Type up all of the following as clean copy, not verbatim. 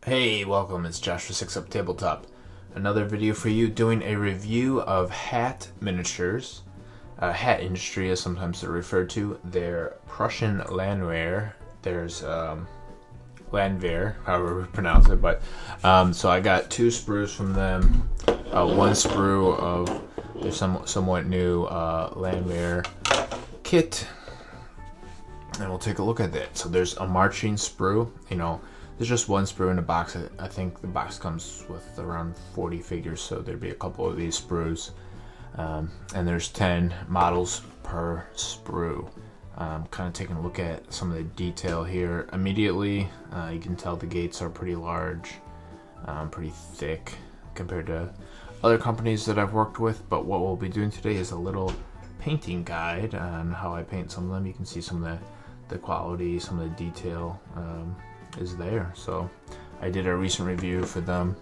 Hey, welcome, it's Josh for 6 Up Tabletop. Another video for you doing a review of HaT miniatures. HaT Industry is sometimes they're referred to. They're Prussian Landwehr. There's Landwehr, however we pronounce it. But so I got 2 sprues from them. One sprue of their somewhat new Landwehr kit. And we'll take a look at that. So there's a Marching Sprue. There's just one sprue in the box. I think the box comes with around 40 figures, so there'd be a couple of these sprues. And there's 10 models per sprue. Kind of taking a look at some of the detail here. Immediately, you can tell the gates are pretty large, pretty thick compared to other companies that I've worked with. But what we'll be doing today is a little painting guide on how I paint some of them. You can see some of the quality, some of the detail is there. So I did a recent review for them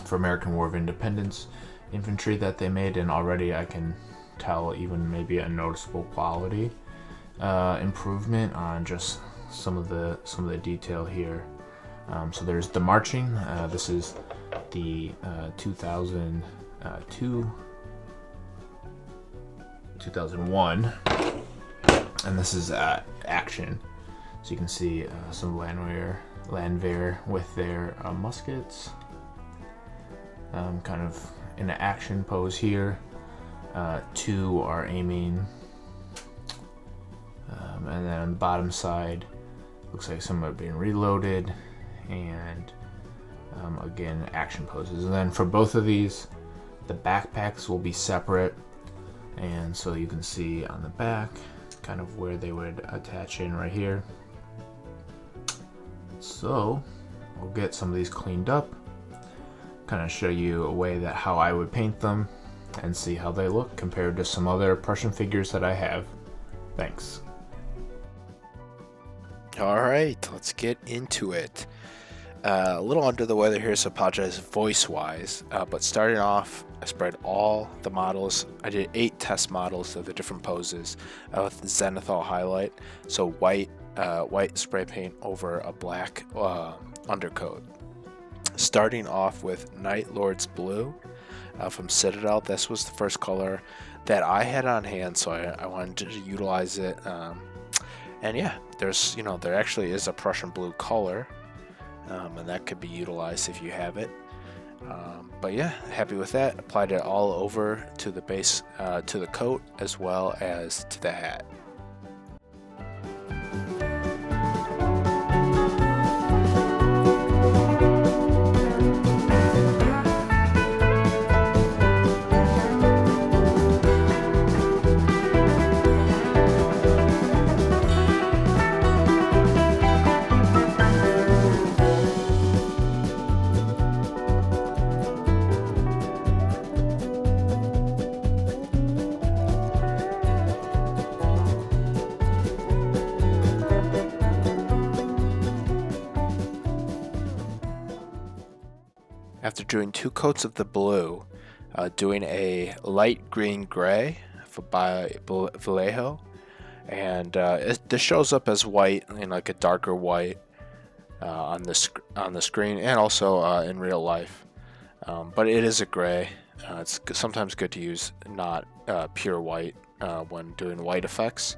for American War of Independence infantry that they made, and already I can tell even maybe a noticeable quality improvement on just some of the detail here. So there's the Marching. This is the 2001, and this is Action. So you can see some Landwehr with their muskets, kind of in an action pose here. 2 are aiming, and then on the bottom side looks like some are being reloaded, and again action poses. And then for both of these, the backpacks will be separate, and so you can see on the back kind of where they would attach in right here. So we'll get some of these cleaned up, kind of show you a way that how I would paint them and see how they look compared to some other Prussian figures that I have. Thanks. Alright, let's get into it. A little under the weather here, so apologize voice wise, but starting off, I spread all the models. I did 8 test models of the different poses with the zenithal highlight, so white spray paint over a black undercoat. Starting off with Night Lord's Blue from Citadel. This was the first color that I had on hand, so I wanted to utilize it. And yeah, there actually is a Prussian blue color, and that could be utilized if you have it. But yeah, happy with that. Applied it all over to the base, to the coat, as well as to the hat. After doing 2 coats of the blue, doing a light green gray by Vallejo, and this shows up as white, like a darker white on the screen, and also in real life. But it is a gray. It's sometimes good to use not pure white when doing white effects.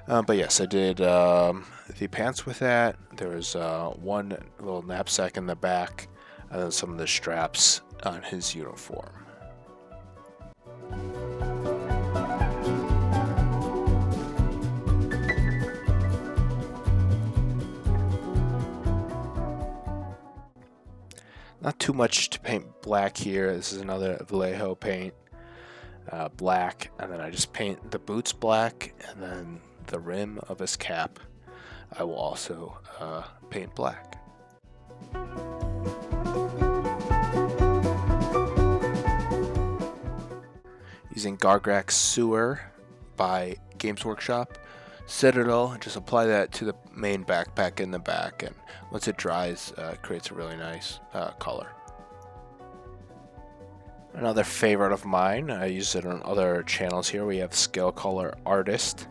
But yes, I did the pants with that. There was one little knapsack in the back, and then some of the straps on his uniform. Not too much to paint black here. This is another Vallejo paint, black, and then I just paint the boots black, and then the rim of his cap I will also paint black. Using Gargrax Sewer by Games Workshop, Citadel, just apply that to the main backpack in the back, and once it dries, it creates a really nice color. Another favorite of mine, I use it on other channels here, we have Scale Color Artist,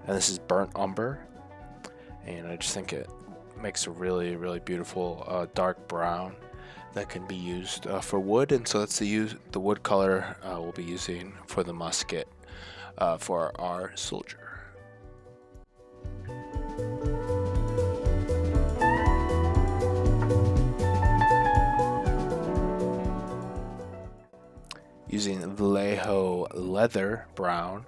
and this is Burnt Umber, and I just think it makes a really, really beautiful dark brown that can be used for wood, and so that's the wood color we'll be using for the musket for our soldier. Using Vallejo leather brown.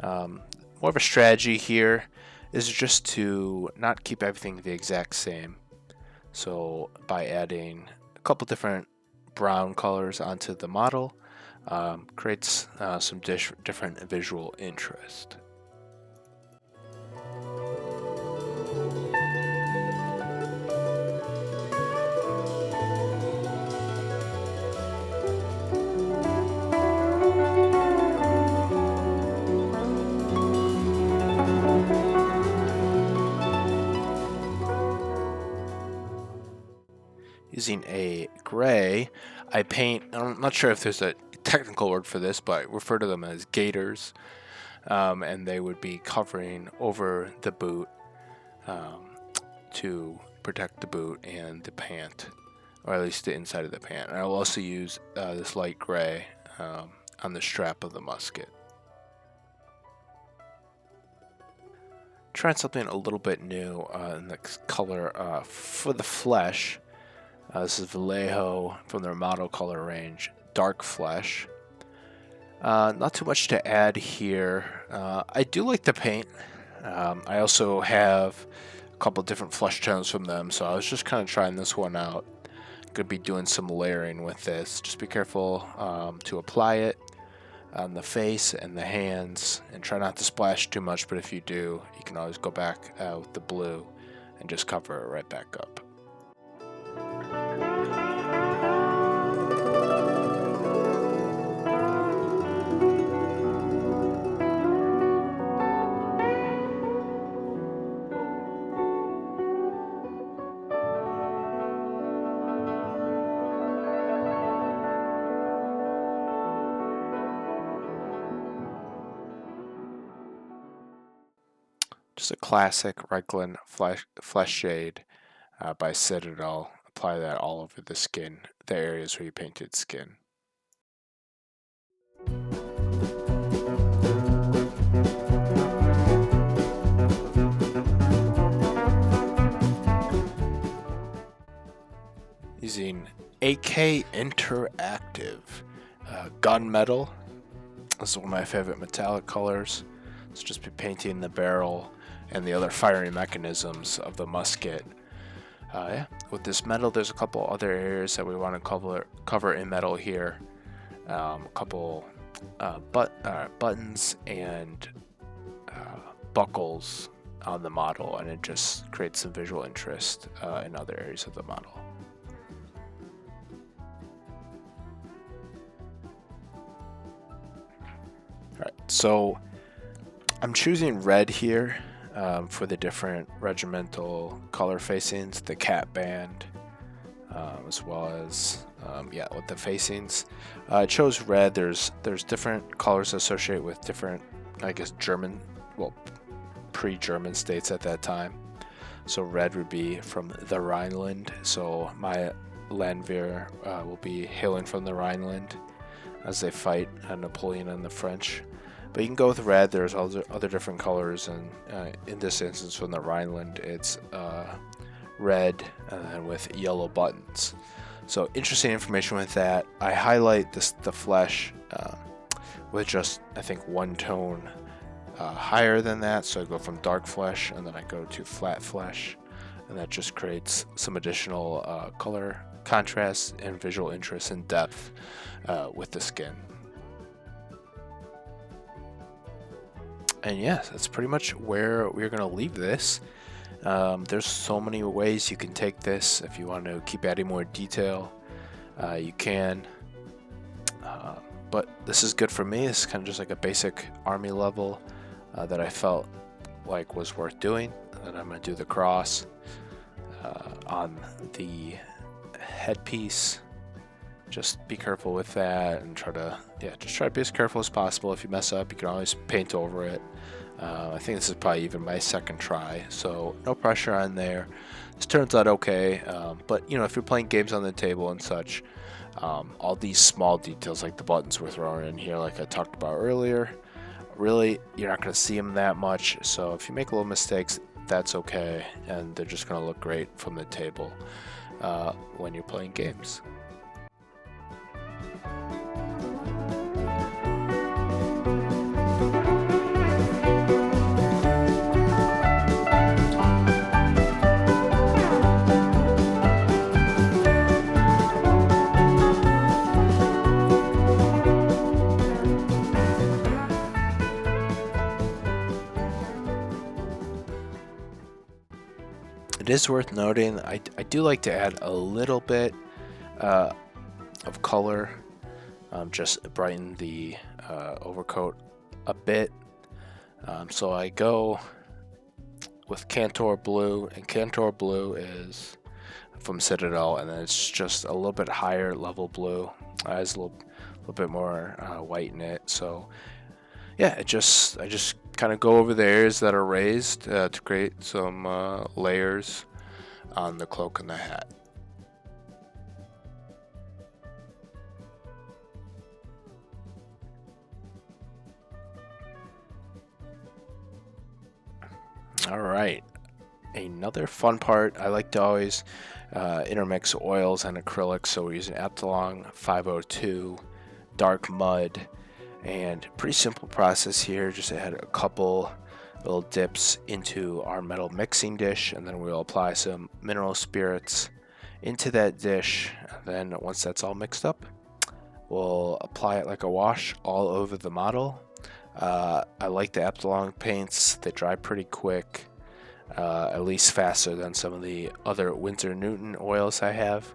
More of a strategy here is just to not keep everything the exact same. So by adding a couple different brown colors onto the model, creates some different visual interest. Using a gray, I paint, I'm not sure if there's a technical word for this, but I refer to them as gaiters, and they would be covering over the boot to protect the boot and the pant, or at least the inside of the pant. And I will also use this light gray on the strap of the musket. Trying something a little bit new in the color for the flesh. This is Vallejo from their model color range, dark flesh. Not too much to add here. I do like the paint. I also have a couple different flesh tones from them, so I was just kind of trying this one out. Gonna be doing some layering with this. Just be careful to apply it on the face and the hands, and try not to splash too much, but if you do, you can always go back with the blue and just cover it right back up. Just a classic Reichland flesh shade by Citadel. Apply that all over the skin, the areas where you painted skin. Using HaT Interactive gunmetal. This is one of my favorite metallic colors. So just be painting the barrel and the other firing mechanisms of the musket. With this metal, there's a couple other areas that we want to cover in metal here. A couple buttons and buckles on the model, and it just creates some visual interest in other areas of the model. Alright, so I'm choosing red here for the different regimental color facings, the cat band, as well as with the facings. I chose red. There's different colors associated with different, I guess, pre-German states at that time. So red would be from the Rhineland. So my Landwehr will be hailing from the Rhineland as they fight Napoleon and the French. But you can go with red. There's other different colors, and in this instance from the Rhineland, it's red and with yellow buttons. So interesting information with that. I highlight the flesh with just, I think, one tone higher than that. So I go from dark flesh and then I go to flat flesh, and that just creates some additional color contrast and visual interest and depth with the skin. And yes, that's pretty much where we're going to leave this. There's so many ways you can take this. If you want to keep adding more detail, you can. But this is good for me. It's kind of just like a basic army level that I felt like was worth doing. And I'm going to do the cross on the headpiece just be careful with that and try to be as careful as possible. If you mess up, you can always paint over it. I think this is probably even my second try, so no pressure on there. This turns out okay, but if you're playing games on the table and such, all these small details like the buttons we're throwing in here, like I talked about earlier, really you're not going to see them that much. So if you make little mistakes, that's okay, and they're just going to look great from the table when you're playing games. It is worth noting, I do like to add a little bit of color, just brighten the overcoat a bit. So I go with Cantor Blue, and Cantor Blue is from Citadel, and then it's just a little bit higher level blue. It has a little bit more white in it. So yeah, I just kind of go over the areas that are raised to create some layers on the cloak and the hat. All right, another fun part, I like to always intermix oils and acrylics. So we're using Epsilon 502, dark mud, and pretty simple process here. Just add a couple little dips into our metal mixing dish, and then we'll apply some mineral spirits into that dish. And then once that's all mixed up, we'll apply it like a wash all over the model. I like the Epsilon paints. They dry pretty quick, at least faster than some of the other Winsor Newton oils I have.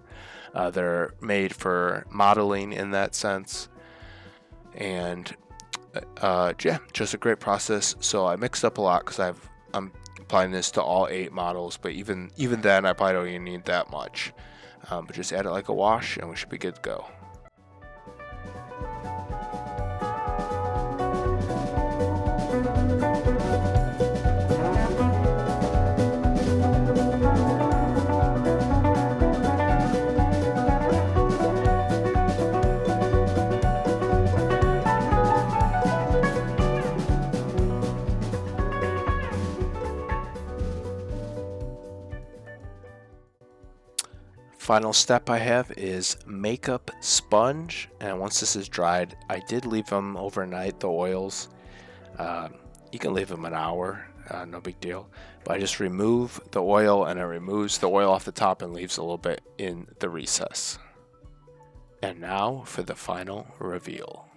They're made for modeling in that sense. And yeah, just a great process. So I mixed up a lot because I'm applying this to all 8 models, but even then I probably don't even need that much. But just add it like a wash and we should be good to go. Final step I have is makeup sponge, and once this is dried, I did leave them overnight, the oils. You can leave them an hour, no big deal, but I just remove the oil, and it removes the oil off the top and leaves a little bit in the recess. And now for the final reveal.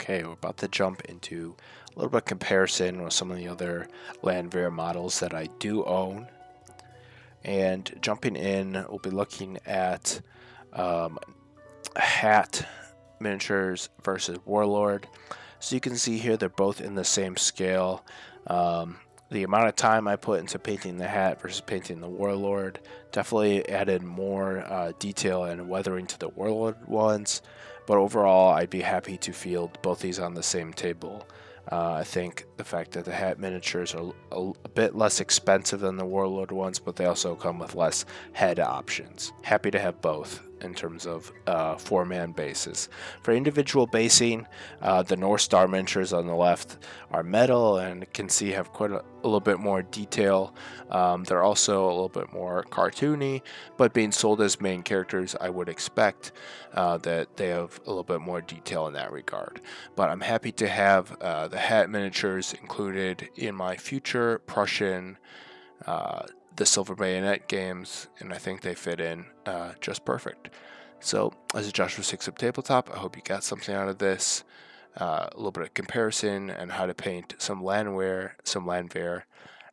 Okay, we're about to jump into a little bit of comparison with some of the other Landwehr models that I do own. And jumping in, we'll be looking at HaT miniatures versus Warlord. So you can see here they're both in the same scale. The amount of time I put into painting the HaT versus painting the Warlord definitely added more detail and weathering to the Warlord ones. But overall, I'd be happy to field both these on the same table. I think the fact that the HaT miniatures are a bit less expensive than the Warlord ones, but they also come with less head options. Happy to have both in terms of 4-man bases. For individual basing, the North Star miniatures on the left are metal and can see have quite a little bit more detail. They're also a little bit more cartoony, but being sold as main characters, I would expect that they have a little bit more detail in that regard. But I'm happy to have the HaT miniatures included in my future Prussian the Silver Bayonet games, and I think they fit in just perfect. So, as a Joshua 6 Up tabletop, I hope you got something out of this. A little bit of comparison and how to paint some Landwehr,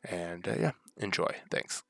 and yeah, enjoy. Thanks.